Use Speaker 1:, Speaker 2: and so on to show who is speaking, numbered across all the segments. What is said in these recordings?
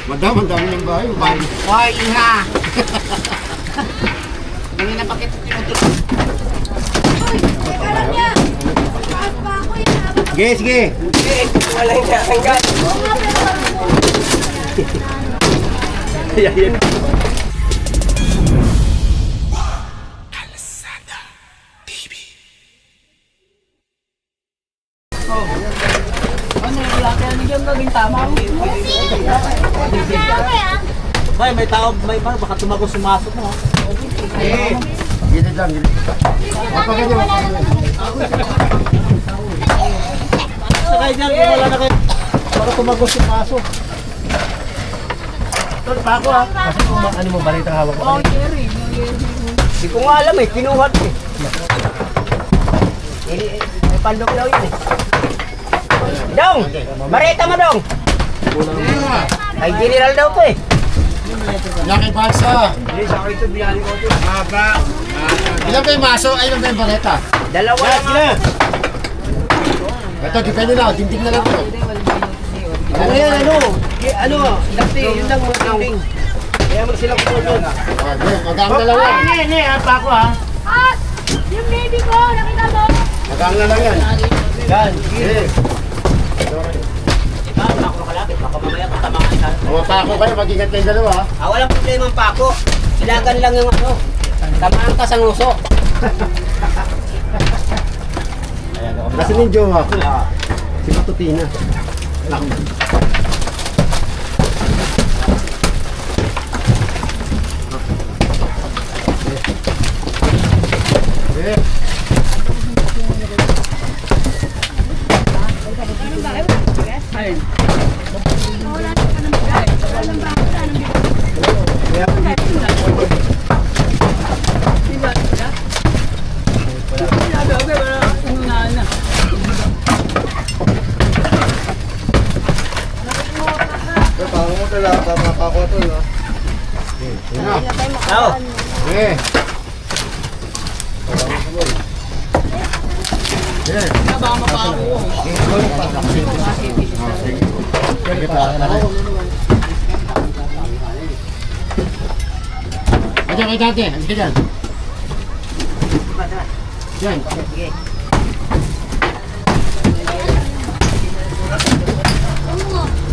Speaker 1: Madam, ang dami ng bahay.
Speaker 2: Hoy, iha! Ganyan na pakit tinutulog.
Speaker 1: Sige, sige.
Speaker 2: Wala yung kakanggan.
Speaker 1: Yan.
Speaker 2: Ano yung laki? Ano yung gagawin tama?
Speaker 3: Bay, may tao, may baka tumagos sumasok mo.
Speaker 1: Eh, dito lang, dito. Mapagano.
Speaker 3: Sakay dyan, kung wala na kayo. Baka tumagos sumasok. Tol, pa ako ha. Kasi kung ano mo, balitang hawak ko.
Speaker 2: Oh, Jerry.
Speaker 3: Hindi ko nga alam eh, kinuhat eh. May pandok daw yun eh. Dong! Marita mo dong! Ay, general daw to eh.
Speaker 1: Laki balsa.
Speaker 3: Hindi, sa akin ito, biyali ko ito.
Speaker 1: Haba. Ilan kayo maso? Ay, ilan kayo baleta?
Speaker 3: Dalawa lang
Speaker 1: Sila. Ito, depende na. Dingding na lang ito.
Speaker 3: Ano yan, ano? Ano? Dati, yun lang mga dingding. Kaya mo silang kumulog.
Speaker 1: Magang na lang yan.
Speaker 3: Hindi, pa ako ha.
Speaker 4: Ah! Yung baby ko! Nakita mo?
Speaker 1: Magang na lang yan.
Speaker 3: Yan,
Speaker 1: Sige.
Speaker 3: ako nakalapit, baka mamaya katamaan ka.
Speaker 1: Pako kayo, mag-ingat kayong dalawa.
Speaker 3: Walang problema ang pako. Ilagan lang yung ano. Tamaan ka sa nguso.
Speaker 1: Kasi yung jowa ko. Si Matutina. Anak mo.
Speaker 3: Oo.
Speaker 1: Eh. Ayan kayo dati, ayan ka dyan. Yan.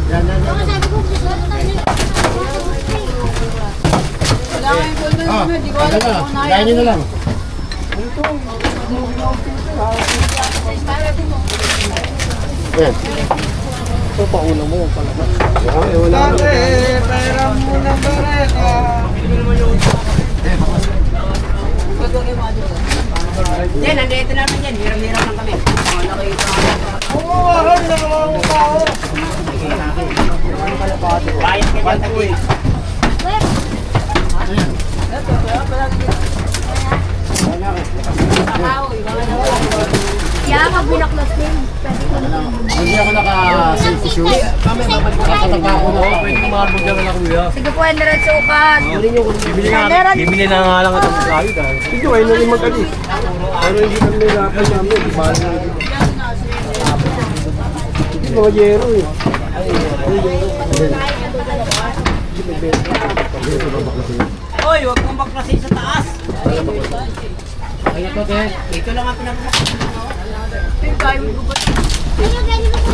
Speaker 1: Yan, yan, yan.
Speaker 4: Sabi ko, gusto ko tayo.
Speaker 2: Wala kayong gold na
Speaker 1: Ah,
Speaker 2: yun. Hindi ko alam
Speaker 1: teka,
Speaker 2: kung ano
Speaker 1: kain nyo na lang. Ayan.
Speaker 3: Ito, pauna mo pala.
Speaker 1: Ay, wala na.
Speaker 2: Pera mo na bareta. Yan, nandito naman yan. Hiram-hiram lang kami. Bayad ka dyan, tagoy.
Speaker 4: Kaya pag binaklas din, pwede ko na.
Speaker 1: Hindi ako naka-safety shoes. Nakatapa ako na.
Speaker 3: Pwede kumabog lang na kuya.
Speaker 4: Sige po, Enderan sukat.
Speaker 3: Bibili na nga lang ito sa kayo dahil. Hindi ko, ayun naman mag-alis. Pero hindi kami nirapan namin. Hindi mga yero eh. Oy, huwag mong baklasin sa taas.
Speaker 1: Ay, ito, te.
Speaker 3: Ito lang ang pinapapaklas.
Speaker 4: Ayun, ganyan mo sa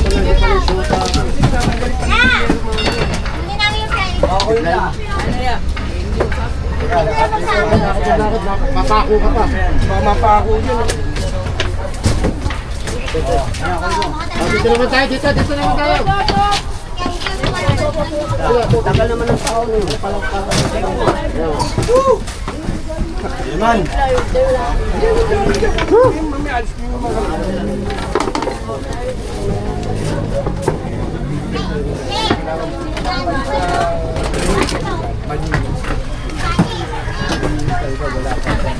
Speaker 4: hindi namin yung friend.
Speaker 3: Okay na. Ano yan?
Speaker 1: Mapako ka pa.
Speaker 3: Mapako yun.
Speaker 1: Dito naman tayo, dito naman tayo.
Speaker 3: Tagal naman ng taon eh. Yaman.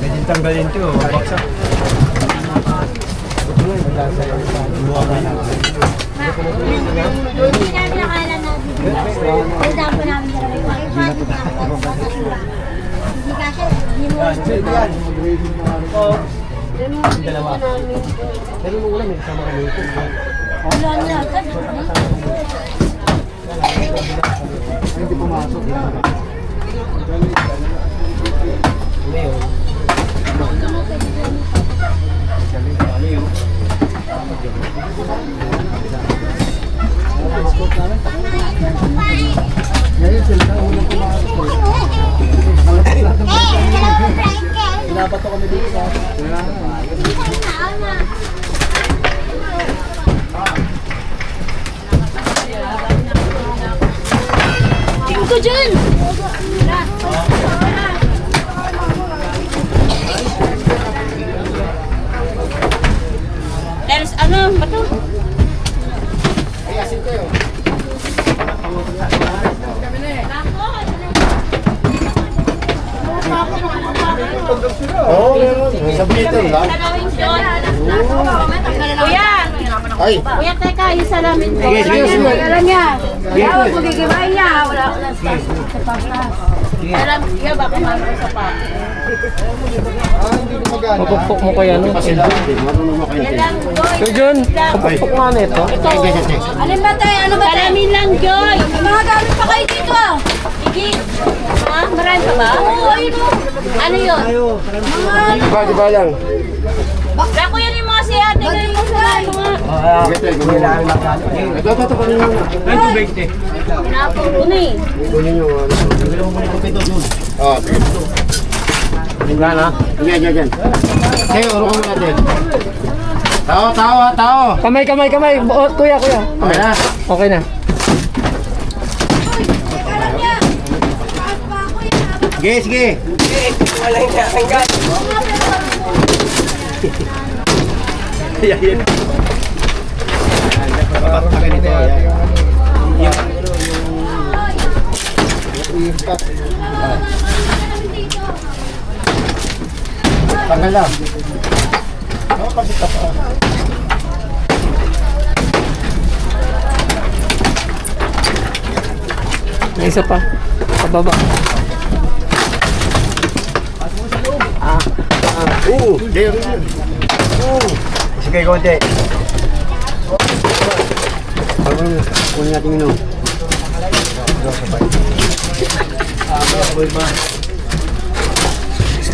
Speaker 3: Ganyan tanggalin ito. Baksak.
Speaker 4: Hindi namin nakala na bibigyan. Pagdaan po namin dalawa. Hindi kasi, hindi mo.
Speaker 3: Dalawa. Pero nung ulan, may kasama kami ito.
Speaker 4: Wala na.
Speaker 1: Hindi Ngayon sila na unang pumasok. Pinapato kami dito sa
Speaker 4: Tingin ko dyan! There's ano, bato?
Speaker 1: Oo, sa bonito lang.
Speaker 4: Kuya!
Speaker 1: Ay,
Speaker 4: Kuya, teka, yung salamin ko.
Speaker 1: Sige, sige, sige.
Speaker 4: Alam niya. Kaya huwag magigibay niya. Wala ko lang sa pastas. Alam niya, baka mano sa pa.
Speaker 1: hindi ko magana.
Speaker 5: Papukpok mo kaya no?
Speaker 1: Kasi lang, marunong mo kayo.
Speaker 4: Kailang, Joy.
Speaker 5: Sir John, papukpok nga nito.
Speaker 4: Alin ba tayo? Ano ba tayo? Salamin lang, Joy. May mga gamit pa kayo dito ah. Sige. Ha? Marami pa ba? Oo, ayun o. Ano yun?
Speaker 1: Di ba lang?
Speaker 4: Bakla ko yan yung mga siya. Tingnan mo sa mga...
Speaker 1: Ito pa rin lang.
Speaker 4: Pinapong ko na eh.
Speaker 1: Kunin nyo. Oo, sige.
Speaker 5: Tingnan na.
Speaker 1: Yan. Sige, uro ko muna din. Tao.
Speaker 5: Kamay. Oh, kuya.
Speaker 1: Okay na.
Speaker 5: Okay na.
Speaker 1: Sige.
Speaker 3: Walang kakanggan.
Speaker 1: Yan. Dapat ganito. Tanggal lang.
Speaker 5: May isa pa. Pababa.
Speaker 1: There. Sige, konti. Kunin natin yun.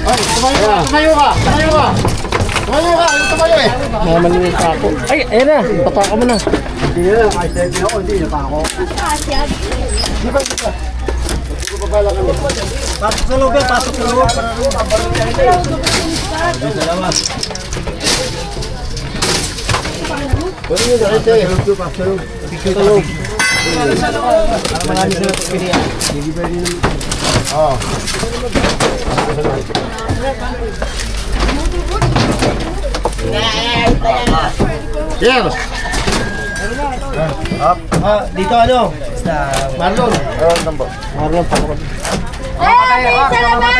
Speaker 1: Ay, tumayo ka! Tumayo eh!
Speaker 5: Mga malinis pa ako. Ay, ayun na. Pataka mo na.
Speaker 1: Hindi na lang, kahit sa'yo ako, hindi na pa ako. Di ba? Hindi ko babala kami. Pasok sa loob. Pwede nyo na rin sa'yo. Picture sa loob. Marami sila pagpilihan. Hindi pwede naman. Oo. Yes! Dito ano? Marlon. Marlon pa ako.
Speaker 4: Ay, salamat!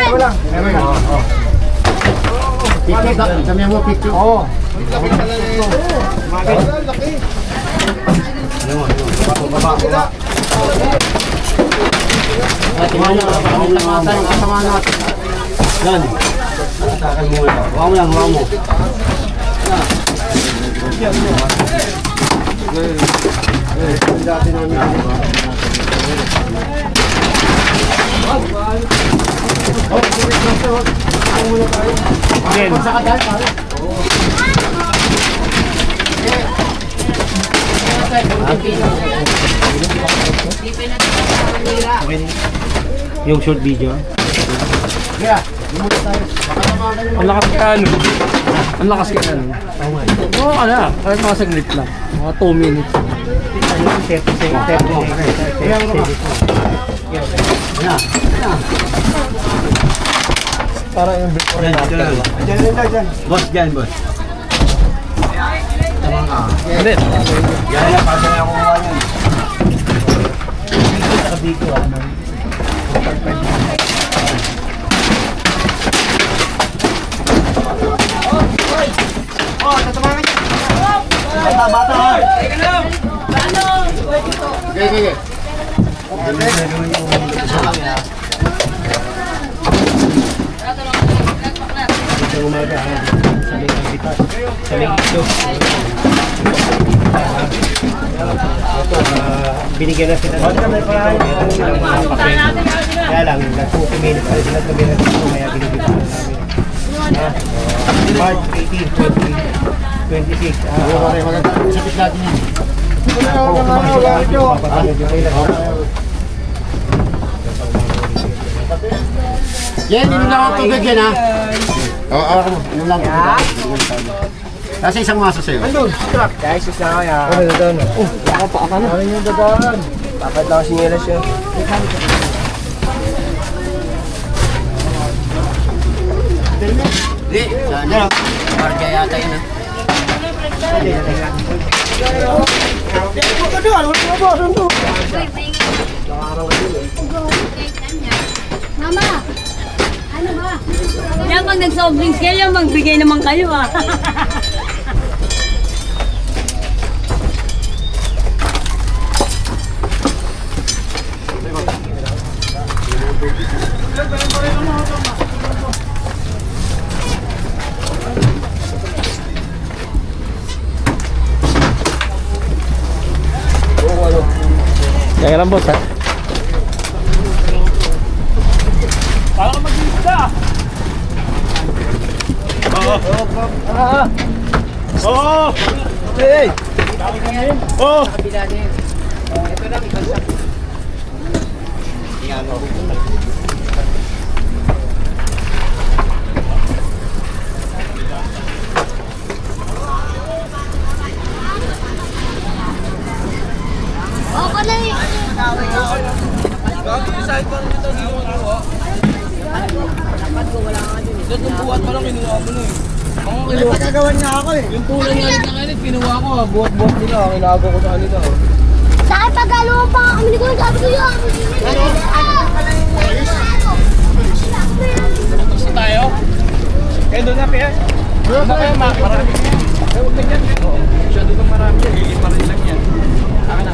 Speaker 1: Picture, kami mo picture. Oo. Baba. Yan. Huwag mo lang. Yung short video. Yeah.
Speaker 5: Ang lakas ka ano. Oo, kahit mga saglit lang. Mga 2 minutes. Para yung before and after.
Speaker 1: Diyan. Boss, dyan, boss. Tamang ka.
Speaker 5: Hindi.
Speaker 1: Yan na, pasa na ako nga yan. Dito sa Biko, Bata! Okay. Ito umaga ha. Sa may bitas. Sa may ito. Ito, binigyan na sila ng mga papel. Kaya lang, nagpupumilit pa rin sila sa meron dito, kaya binigyan pa namin. March 18, 2026.
Speaker 6: Sakit natin yan. Yan, yun lang ang tubig yan ha. Oo, yun lang. Kasi isang maso sa'yo.
Speaker 1: Guys, isa na kaya. Ano na doon? Nakapaka na. Ano yung dadaan? Dapat lang sinyelas yun.
Speaker 6: Hindi, saan yan? Marga yata yun ha.
Speaker 4: Mama, ano ba? Yan pag nag-soft drinks kayo, magbigay naman kayo ah.
Speaker 5: Kaya lang boss ha.
Speaker 4: Okay na eh.
Speaker 2: Yung tulang nga rin na kanit, kinuha ko ha. Buhat-buhat nila, kinago ko sa kanila.
Speaker 4: Sa akin pagkalo pa kami ni Kuya, sabi ko yun.
Speaker 2: Gusto tayo? Kaya doon na, Pia. Doon na kayo, Mac. Marami. Kaya huwag na yan. Siya doon marami yan. Higit pa rin lang yan. Akin na.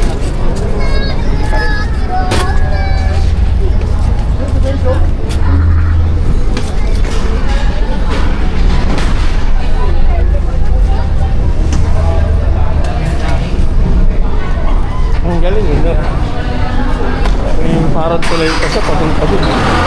Speaker 5: Ang galing eh. No? Yung parang tuloy pa sa papunta doon.